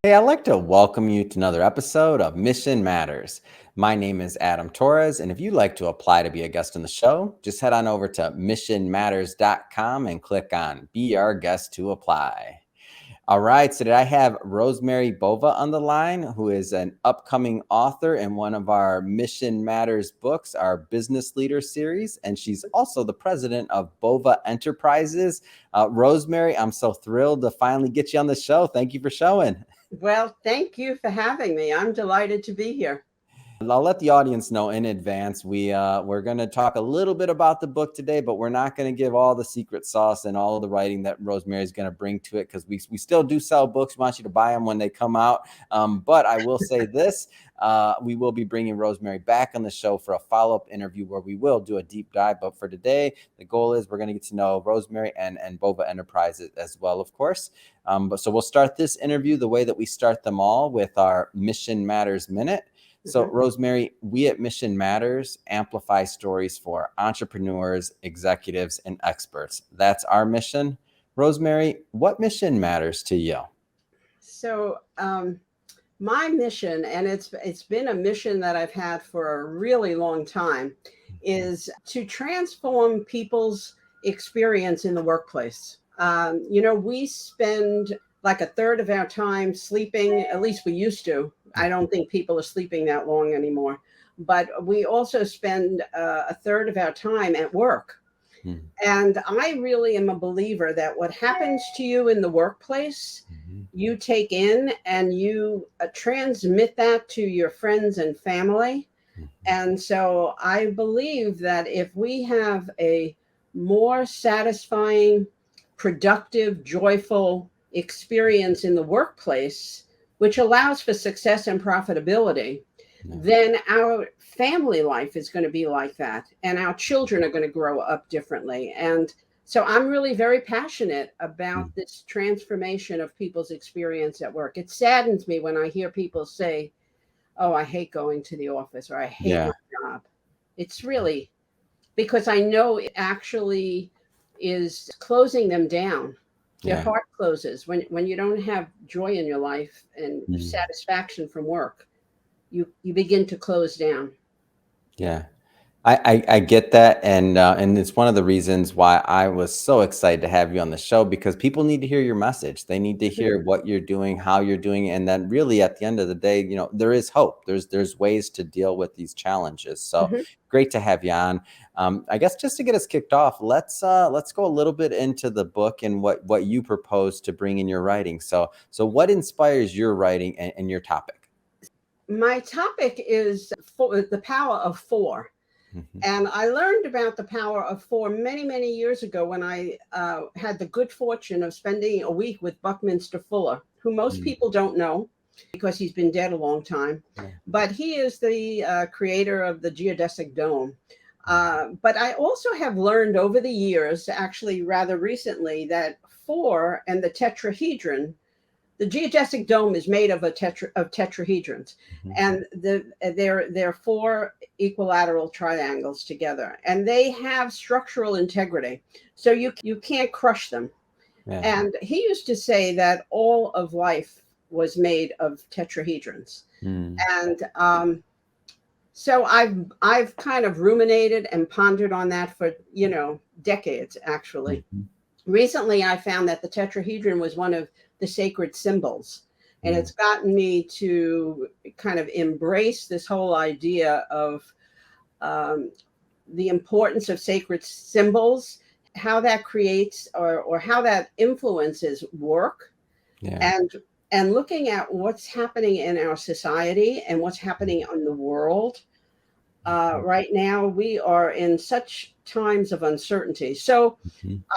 Hey, I'd like to welcome you to another episode of Mission Matters. My name is Adam Torres, and if you'd like to apply to be a guest on the show, just head on over to missionmatters.com and click on Be Our Guest to apply. All right, so today I have Rosemary Bova on the line, who is an upcoming author in one of our Mission Matters books, our Business Leader series, and she's also the president of Bova Enterprises. Rosemary, I'm so thrilled to finally get you on the show. Thank you for showing. Well, thank you for having me. I'm delighted to be here. I'll let the audience know in advance. We're going to talk a little bit about the book today, but we're not going to give all the secret sauce and all of the writing that Rosemary is going to bring to it, because we still do sell books. We want you to buy them when they come out. But I will say this. We will be bringing Rosemary back on the show for a follow-up interview where we will do a deep dive. But for today, the goal is we're going to get to know Rosemary and Bova Enterprises as well, of course. So we'll start this interview the way that we start them all, with our Mission Matters Minute. So, Rosemary, we at Mission Matters amplify stories for entrepreneurs, executives, and experts. That's our mission. Rosemary, what mission matters to you? So, my mission, and it's been a mission that I've had for a really long time, is to transform people's experience in the workplace. We spend like a third of our time sleeping, at least we used to. I don't think people are sleeping that long anymore. But we also spend a third of our time at work. And I really am a believer that what happens to you in the workplace, you take in and you transmit that to your friends and family. And so I believe that if we have a more satisfying, productive, joyful experience in the workplace, which allows for success and profitability, then our family life is going to be like that. And our children are going to grow up differently. And so I'm really very passionate about this transformation of people's experience at work. It saddens me when I hear people say, oh, I hate going to the office, or I hate my job. It's really because I know it actually is closing them down. Their heart closes when you don't have joy in your life and satisfaction from work. You begin to close down. Yeah. I get that, and it's one of the reasons why I was so excited to have you on the show, because people need to hear your message. They need to hear what you're doing, how you're doing, and then really at the end of the day, there is hope. There's ways to deal with these challenges. So great to have you on. I guess just to get us kicked off, let's go a little bit into the book and what you propose to bring in your writing. So what inspires your writing and your topic? My topic is the power of four. And I learned about the power of four many, many years ago when I had the good fortune of spending a week with Buckminster Fuller, who most people don't know because he's been dead a long time. But he is the creator of the geodesic dome. But I also have learned over the years, actually rather recently, that four and the tetrahedron. The geodesic dome is made of tetrahedrons, and they're four equilateral triangles together, and they have structural integrity, so you can't crush them. And he used to say that all of life was made of tetrahedrons. And so I've kind of ruminated and pondered on that for decades, actually. Recently, I found that the tetrahedron was one of the sacred symbols. And it's gotten me to kind of embrace this whole idea of the importance of sacred symbols, how that creates or how that influences work, and looking at what's happening in our society and what's happening in the world. Right now, we are in such times of uncertainty. So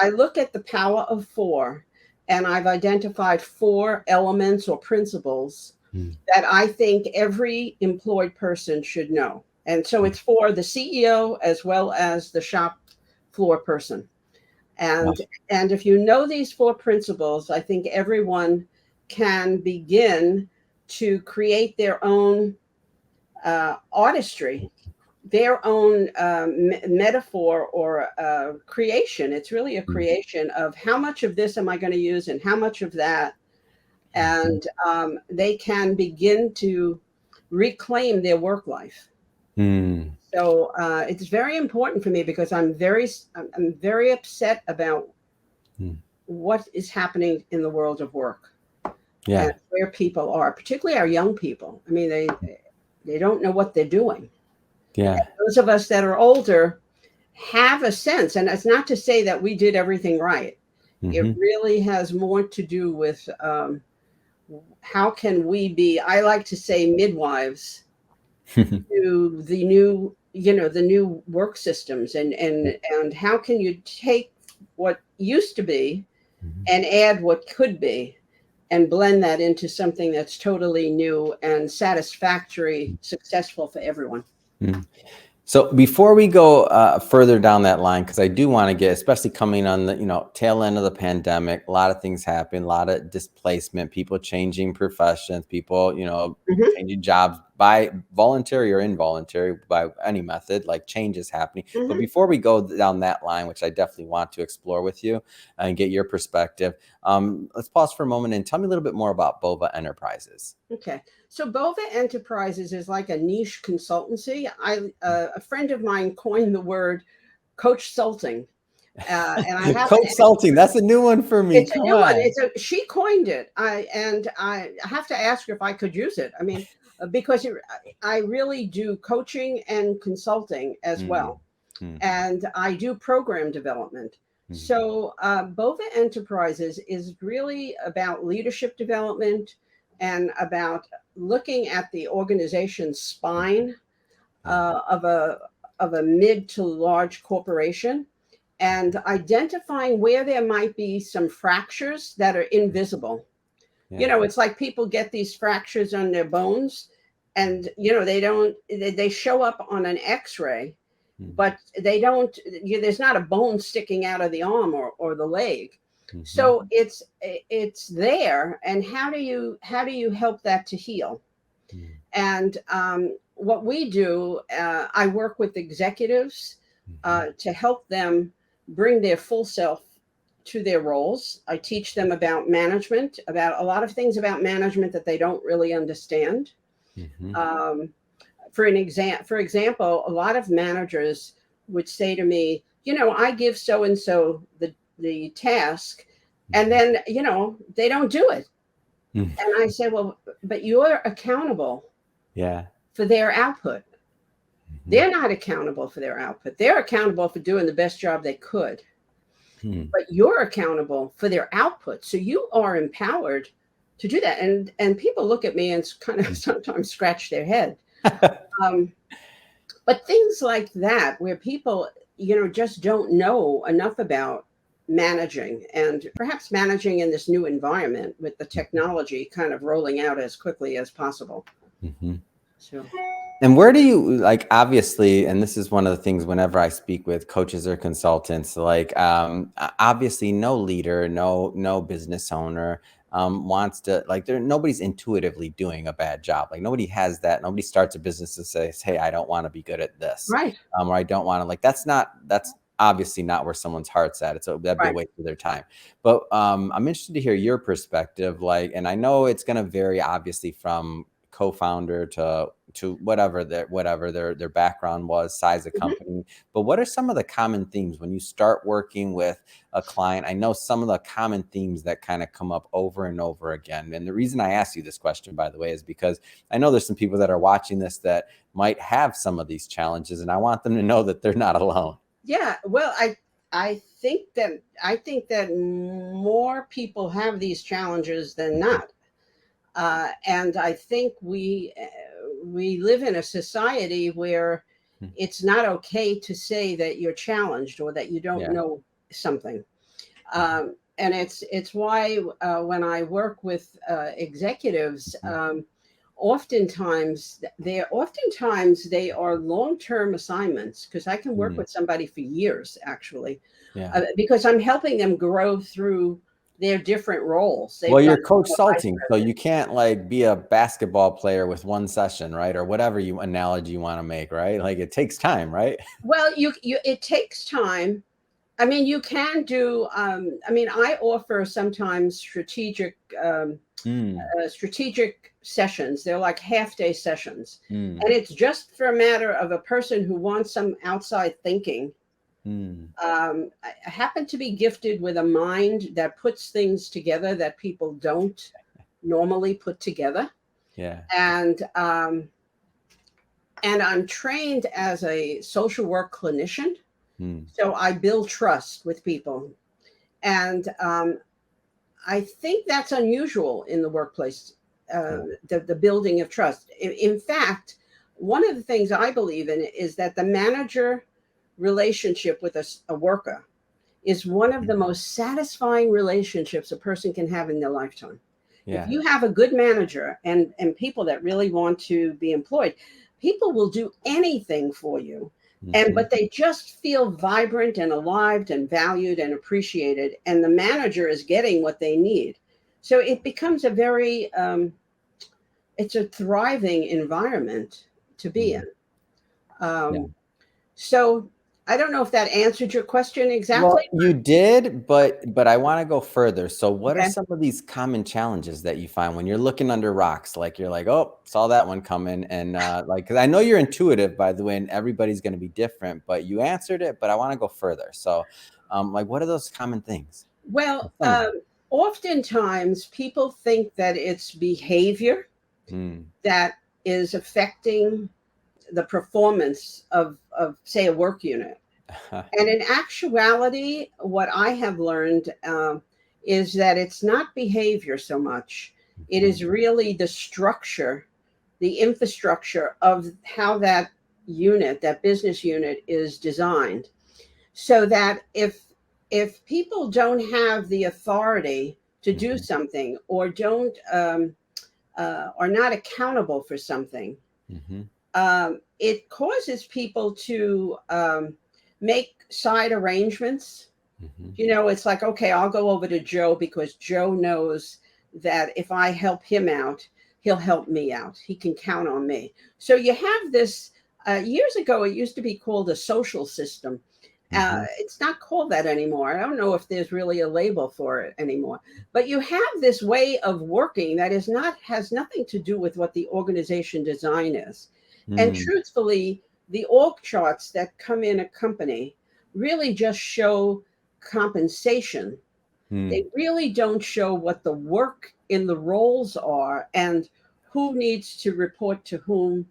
I look at the power of four, and I've identified four elements or principles that I think every employed person should know. And so it's for the CEO as well as the shop floor person. And if you know these four principles, I think everyone can begin to create their own artistry, their own metaphor or creation. It's really a creation of how much of this am I going to use and how much of that. and they can begin to reclaim their work life. So it's very important for me because I'm very upset about what is happening in the world of work. And where people are, particularly our young people. I mean, they don't know what they're doing. And those of us that are older have a sense, and it's not to say that we did everything right. It really has more to do with how can we be, I like to say, midwives to the new, the new work systems, and how can you take what used to be and add what could be and blend that into something that's totally new and satisfactory, successful for everyone. So before we go further down that line, because I do want to get, especially coming on the tail end of the pandemic, a lot of things happen, a lot of displacement, people changing professions, people changing jobs by voluntary or involuntary, by any method, like change is happening. But before we go down that line, which I definitely want to explore with you and get your perspective, let's pause for a moment and tell me a little bit more about Bova Enterprises. Okay. So Bova Enterprises is like a niche consultancy. A friend of mine coined the word coach-sulting. And I have coach-sulting, that's a new one for me. It's a new one. She coined it. I have to ask her if I could use it. I mean, because I really do coaching and consulting as well. And I do program development. So Bova Enterprises is really about leadership development and about looking at the organization's spine of a mid to large corporation and identifying where there might be some fractures that are invisible. It's like people get these fractures on their bones and, they show up on an x-ray, but they don't, there's not a bone sticking out of the arm or the leg. So it's there. And how do you help that to heal? And what we do, I work with executives to help them bring their full self to their roles. I teach them about management, about a lot of things about management that they don't really understand. For example, a lot of managers would say to me, I give so-and-so the task, and then, they don't do it. And I say, well, but you're accountable for their output. They're not accountable for their output. They're accountable for doing the best job they could. But you're accountable for their output. So you are empowered to do that. And people look at me and kind of sometimes scratch their head. But things like that, where people, just don't know enough about managing, and perhaps managing in this new environment with the technology kind of rolling out as quickly as possible. So. And where do you, obviously, and this is one of the things whenever I speak with coaches or consultants, obviously no leader, no business owner wants to, nobody's intuitively doing a bad job. Nobody has that. Nobody starts a business and says, hey, I don't want to be good at this. Right. Or I don't want to, that's obviously not where someone's heart's at. That'd be a waste of their time. But I'm interested to hear your perspective, and I know it's going to vary obviously from co-founder to whatever their background was, size of company. But what are some of the common themes when you start working with a client? I know some of the common themes that kind of come up over and over again. And the reason I asked you this question, by the way, is because I know there's some people that are watching this that might have some of these challenges, and I want them to know that they're not alone. Yeah, well, I think that more people have these challenges than not. And I think we live in a society where it's not okay to say that you're challenged or that you don't know something. And it's why when I work with executives, oftentimes they are long-term assignments, because I can work with somebody for years, actually, because I'm helping them grow through their different roles. Well, you're coach-sulting, so you can't be a basketball player with one session, right? Or whatever analogy you want to make, right? It takes time, right? Well, it takes time, I mean, you can do. I mean, I offer sometimes Mm, strategic sessions. They're like half-day sessions, mm, and it's just for a matter of a person who wants some outside thinking. mm. I happen to be gifted with a mind that puts things together that people don't normally put together, Yeah. and I'm trained as a social work clinician, Mm, so I build trust with people, and I think that's unusual in the workplace, yeah. the building of trust. In fact, one of the things I believe in is that the manager relationship with a worker is one of the Mm, most satisfying relationships a person can have in their lifetime. If yeah. you have a good manager and people that really want to be employed, people will do anything for you. And Hmm. but they just feel vibrant and alive and valued and appreciated, and the manager is getting what they need. So it becomes a very it's a thriving environment to be Mm, in. yeah. Um, so I don't know if that answered your question Well, exactly. you did, but I want to go further. So what are Okay. some of these common challenges that you find when you're looking under rocks? Like you're like, oh, saw that one coming. And like, cause I know you're intuitive, by the way, and everybody's going to be different, but you answered it, but I want to go further. So like, what are those common things? Well, Some of them. oftentimes people think that it's behavior Mm. that is affecting the performance of say, a work unit. And in actuality, what I have learned is that it's not behavior so much. It Mhm. is really the structure, the infrastructure of how that unit, that business unit is designed. So that if people don't have the authority to do Mhm. something or don't are not accountable for something, Mhm. it causes people to make side arrangements. Mhm. You know, it's like, okay, I'll go over to Joe because Joe knows that if I help him out, he'll help me out. He can count on me. So you have this. Years ago, it used to be called a social system. Mhm. It's not called that anymore. I don't know if there's really a label for it anymore. But you have this way of working that is not has nothing to do with what the organization design is. And Mm. truthfully, the org charts that come in a company really just show compensation. They Mm. really don't show what the work in the roles are and who needs to report to whom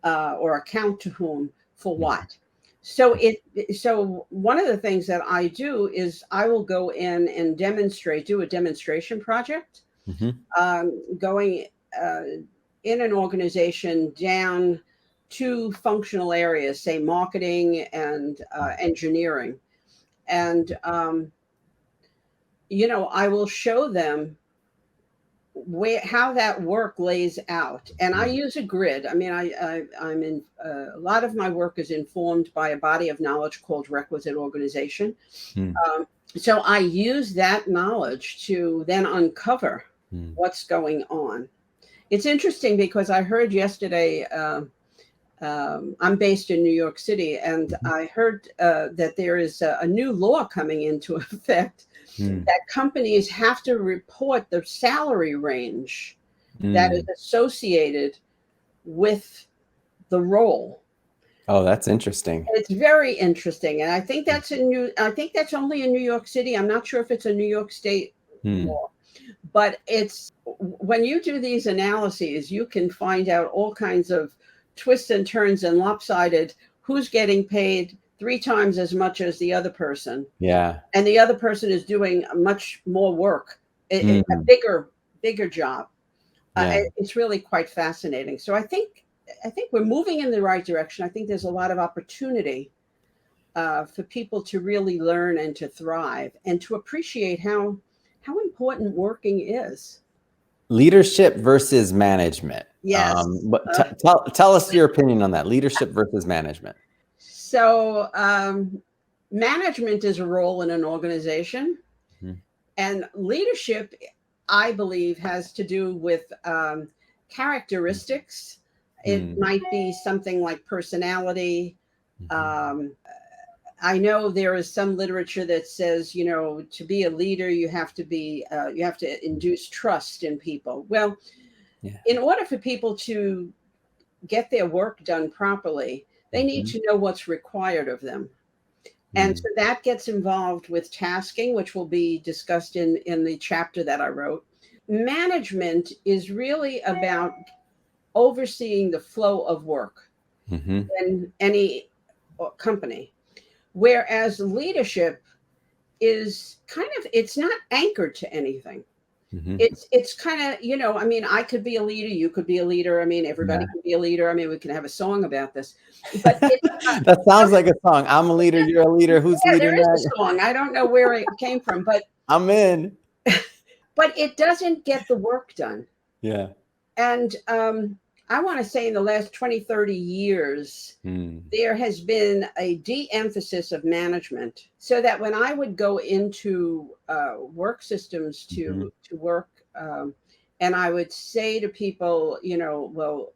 or account to whom for Mm. what. So one of the things that I do is I will go in and do a demonstration project, Mhm. going in an organization down two functional areas, say marketing and engineering. And I will show them where how that work lays out, and I Mhm. use a grid. I mean, I'm in a lot of my work is informed by a body of knowledge called requisite organization. Mm. um, so I use that knowledge to then uncover Mm. what's going on. It's interesting because I heard yesterday, I'm based in New York City, and Mhm. I heard that there is a new law coming into effect Mm. that companies have to report the salary range that is Mm. associated with the role. Oh, that's interesting. It's very interesting, and I think that's only in New York City. I'm not sure if it's a New York State Mm. law, but it's when you do these analyses, you can find out all kinds of twists and turns and lopsided who's getting paid three times as much as the other person, Yeah. and the other person is doing much more work, a Mm. bigger job. Yeah. It's really quite fascinating. So I think we're moving in the right direction. I think there's a lot of opportunity for people to really learn and to thrive and to appreciate how important working is. Leadership versus management. Yes. But tell us your opinion on that. Leadership versus management. So management is a role in an organization, Mhm. and leadership, I believe, has to do with characteristics. It Mm. might be something like personality, Mhm. um, I know there is some literature that says, to be a leader, you have to induce trust in people. Well, Yeah. in order for people to get their work done properly, they need to know what's required of them. And so that gets involved with tasking, which will be discussed in the chapter that I wrote. Management is really about overseeing the flow of work in any company, whereas leadership is it's not anchored to anything. It's kind of, I could be a leader, you could be a leader. I mean, everybody can be a leader. I mean, we can have a song about this, but that sounds like a song. I'm a leader, you're a leader. Who's leading there is that? a song. I don't know where it came from, but I'm in. but it doesn't get the work done. Yeah. And I want to say in the last 20, 30 years, there has been a de-emphasis of management, so that when I would go into work systems to work, and I would say to people, well,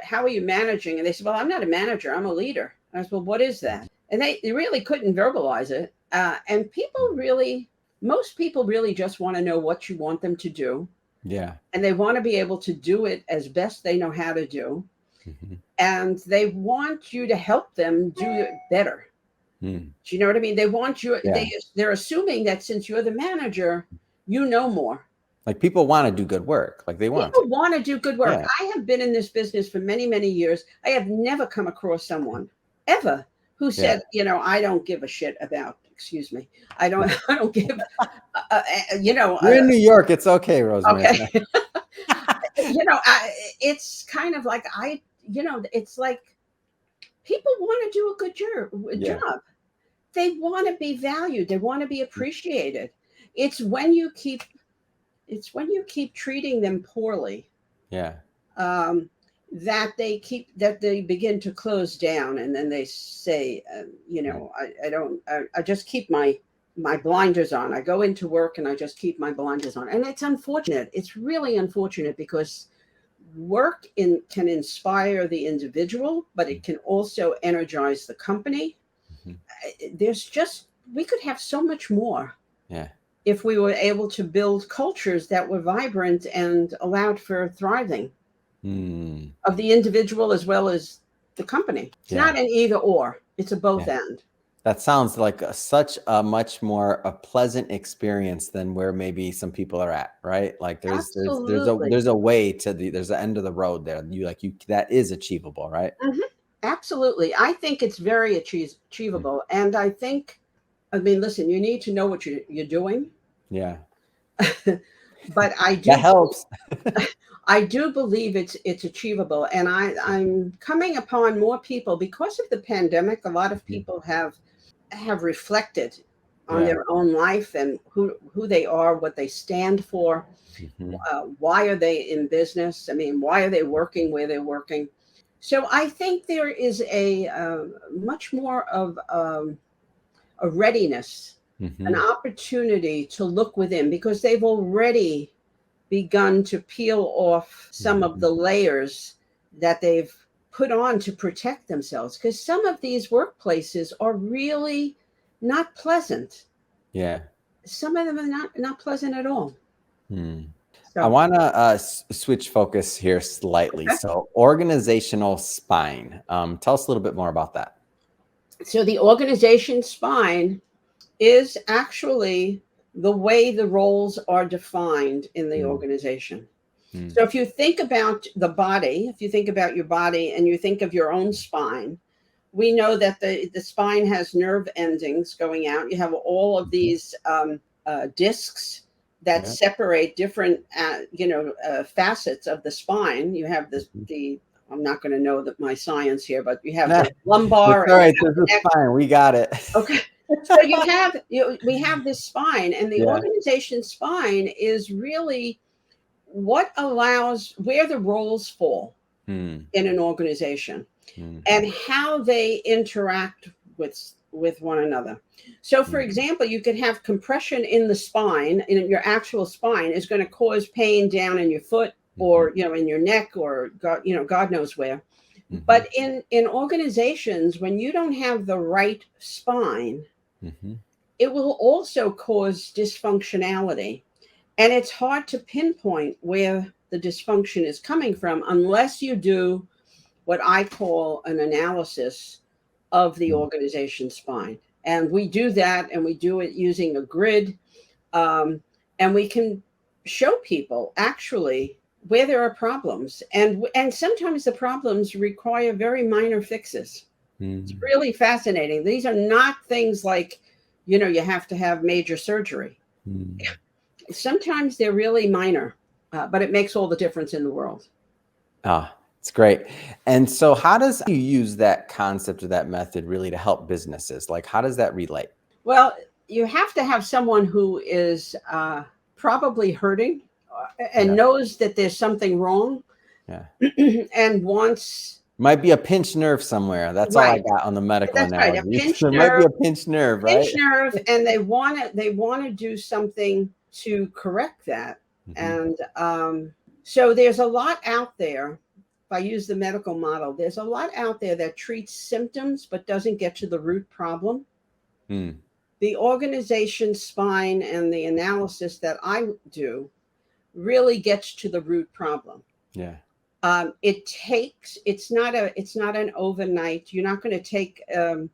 how are you managing? And they said, well, I'm not a manager, I'm a leader. And I said, well, what is that? And they really couldn't verbalize it. And most people really just want to know what you want them to do. Yeah. And they want to be able to do it as best they know how to do. And they want you to help them do it better. Do you know what I mean? They want you, they're assuming that since you're the manager, you know more. Like people want to do good work. Like people want to do good work. Yeah. I have been in this business for many, many years. I have never come across someone ever who said, I don't give a shit about, excuse me. I don't give, You're in New York. It's okay, Rosemary. Okay. It's kind of like, it's like people want to do a good job. They want to be valued. They want to be appreciated. It's when you keep treating them poorly. Yeah. That they begin to close down, and then they say, I just keep my blinders on. I go into work and I just keep my blinders on. And it's unfortunate. It's really unfortunate, because work can inspire the individual, but it can also energize the company. We could have so much more. Yeah. If we were able to build cultures that were vibrant and allowed for thriving of the individual as well as the company. It's not an either or, it's a both end. That sounds like such a much more a pleasant experience than where maybe some people are at, right? Like there's a way to there's the end of the road there. That is achievable, right? Absolutely. I think it's very achievable. And I mean, listen, you need to know what you're doing. Yeah. But I do. That helps. I do believe it's achievable. And I'm coming upon more people because of the pandemic. A lot of people have reflected on their own life and who they are, what they stand for. Why are they in business? I mean, why are they working where they're working? So I think there is a much more of a readiness, an opportunity to look within, because they've already begun to peel off some of the layers that they've put on to protect themselves. Because some of these workplaces are really not pleasant. Yeah. Some of them are not pleasant at all. So, I want to switch focus here slightly. Okay. So organizational spine. Tell us a little bit more about that. So the organization spine is actually the way the roles are defined in the organization. So if you think about the body, if you think about your body and you think of your own spine, we know that the spine has nerve endings going out. You have all of these discs that separate different, facets of the spine. You have I'm not going to know my science here, but you have the lumbar. All right, this is fine. We got it. Okay. So we have this spine, and the organization spine is really what allows where the roles fall in an organization and how they interact with one another. So for example, you could have compression in the spine, and your actual spine is going to cause pain down in your foot or in your neck or God knows where. But in organizations, when you don't have the right spine, it will also cause dysfunctionality. And it's hard to pinpoint where the dysfunction is coming from unless you do what I call an analysis of the organization spine. And we do that, and we do it using a grid. And we can show people actually where there are problems. And sometimes the problems require very minor fixes. It's really fascinating. These are not things like, you have to have major surgery. Sometimes they're really minor, but it makes all the difference in the world. It's great. And so how does you use that concept or that method really to help businesses? Like, how does that relate? Well, you have to have someone who is probably hurting and knows that there's something wrong and wants... Might be a pinched nerve somewhere. That's all I got on the medical analogy. Right. A pinched there nerve, might be a pinched nerve, right? Pinched nerve, and they want to do something to correct that. And so there's a lot out there. If I use the medical model, there's a lot out there that treats symptoms but doesn't get to the root problem. The organization spine and the analysis that I do really gets to the root problem. It's not an overnight. You're not going to take a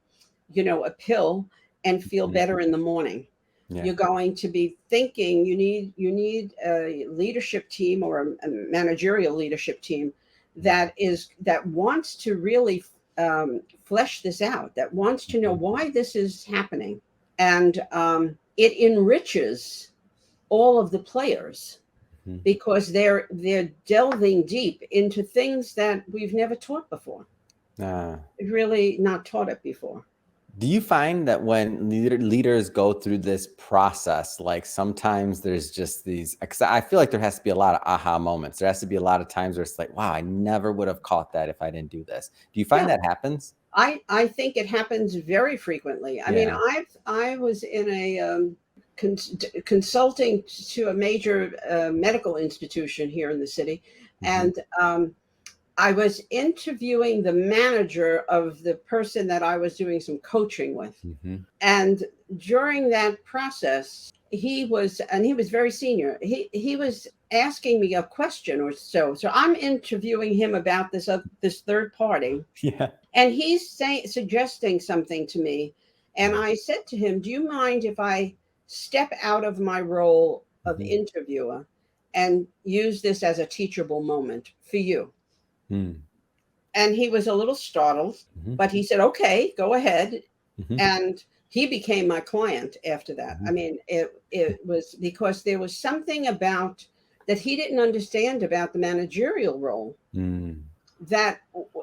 pill and feel better in the morning. You're going to be thinking you need a leadership team or a managerial leadership team that wants to really flesh this out, that wants to know why this is happening. And it enriches all of the players because they're delving deep into things that we've never taught before. We've really not taught it before. Do you find that when leaders go through this process, like sometimes there's just these, because I feel like there has to be a lot of aha moments. There has to be a lot of times where it's like, wow, I never would have caught that if I didn't do this. Do you find that happens? I think it happens very frequently. I mean, I was in a consulting to a major medical institution here in the city, and I was interviewing the manager of the person that I was doing some coaching with. And during that process, he was very senior. He was asking me a question or so. So I'm interviewing him about this third party. And he's suggesting something to me. And I said to him, do you mind if I step out of my role of interviewer and use this as a teachable moment for you? And he was a little startled, but he said, okay, go ahead. And he became my client after that. I mean, it was because there was something about that he didn't understand about the managerial role, that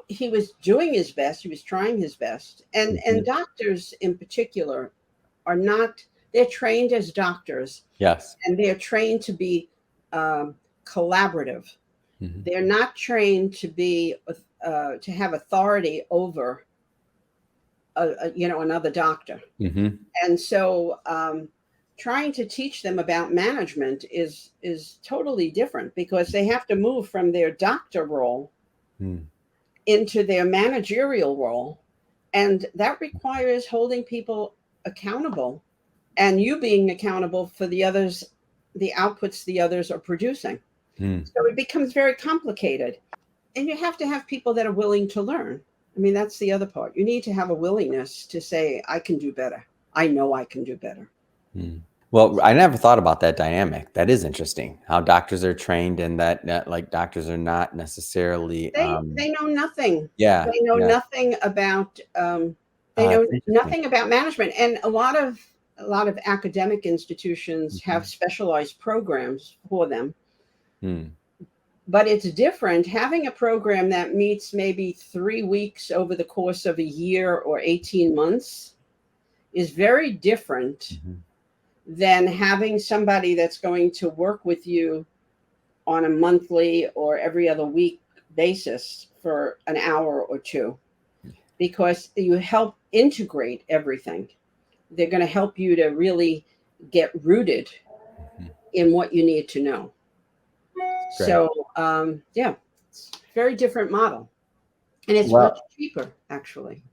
he was doing his best. He was trying his best. And doctors in particular they're trained as doctors. And they're trained to be collaborative. They're not trained to be to have authority over another doctor. And so trying to teach them about management is totally different because they have to move from their doctor role into their managerial role, and that requires holding people accountable and you being accountable for the outputs the others are producing. So it becomes very complicated. And you have to have people that are willing to learn. I mean, that's the other part. You need to have a willingness to say, I can do better. I know I can do better. Well, I never thought about that dynamic. That is interesting, how doctors are trained and that like doctors are not necessarily... They know nothing. They know nothing about... they know nothing about management. And a lot of academic institutions have specialized programs for them. But it's different. Having a program that meets maybe 3 weeks over the course of a year or 18 months is very different than having somebody that's going to work with you on a monthly or every other week basis for an hour or two, because you help integrate everything. They're going to help you to really get rooted in what you need to know. Great. So, it's a very different model. And it's Well, much cheaper, actually.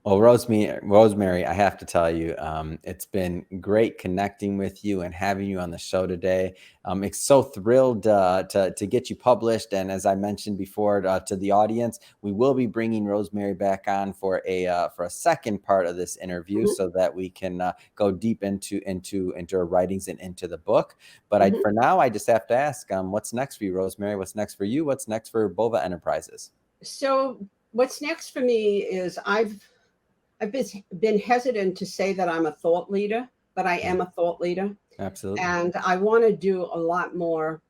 well, Rosemary, I have to tell you, it's been great connecting with you and having you on the show today. It's so thrilled to get you published. And as I mentioned before to the audience, we will be bringing Rosemary back on for a second part of this interview, so that we can go deep into her writings and into the book. But for now, I just have to ask, what's next for you, Rosemary? What's next for you? What's next for Bova Enterprises? So what's next for me is I've been hesitant to say that I'm a thought leader, but I am a thought leader. Absolutely. And I want to do a lot more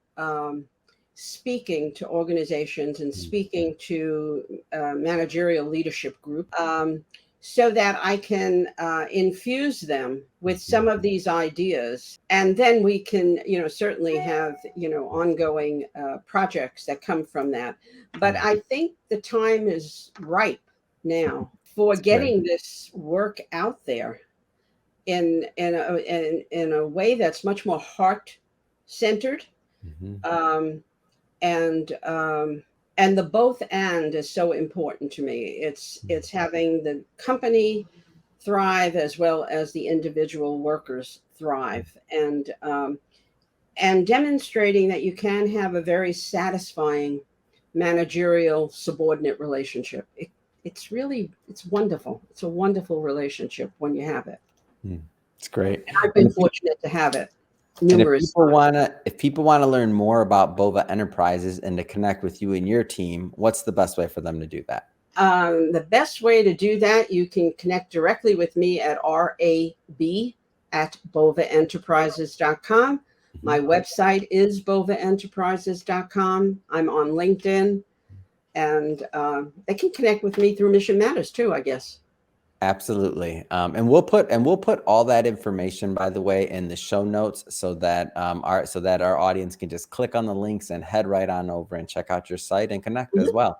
speaking to organizations and speaking to managerial leadership group, so that I can infuse them with some of these ideas. And then we can, certainly have, ongoing projects that come from that. But I think the time is ripe now for getting this work out there in a way that's much more heart centered. And the both and is so important to me. It's having the company thrive as well as the individual workers thrive, and demonstrating that you can have a very satisfying managerial subordinate relationship. It's wonderful. It's a wonderful relationship when you have it. It's great. And I've been fortunate to have it. And if people want to learn more about Bova Enterprises and to connect with you and your team, what's the best way for them to do that? The best way to do that, you can connect directly with me at rab@bovaenterprises.com. My website is bovaenterprises.com. I'm on LinkedIn, and they can connect with me through Mission Matters too, I guess. Absolutely. And we'll put all that information, by the way, in the show notes, so that our audience can just click on the links and head right on over and check out your site and connect as well.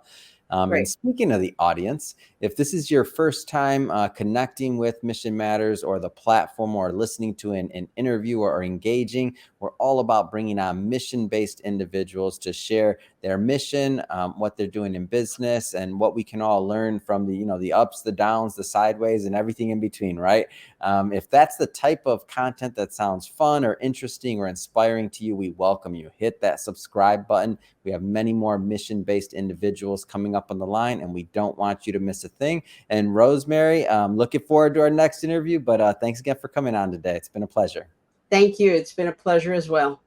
And speaking of the audience, if this is your first time connecting with Mission Matters or the platform, or listening to an interview or engaging, we're all about bringing on mission-based individuals to share their mission, what they're doing in business, and what we can all learn from the ups, the downs, the sideways, and everything in between, right? If that's the type of content that sounds fun or interesting or inspiring to you, we welcome you. Hit that subscribe button. We have many more mission-based individuals coming up on the line, and we don't want you to miss a thing. And Rosemary, looking forward to our next interview, but thanks again for coming on today. It's been a pleasure. Thank you. It's been a pleasure as well.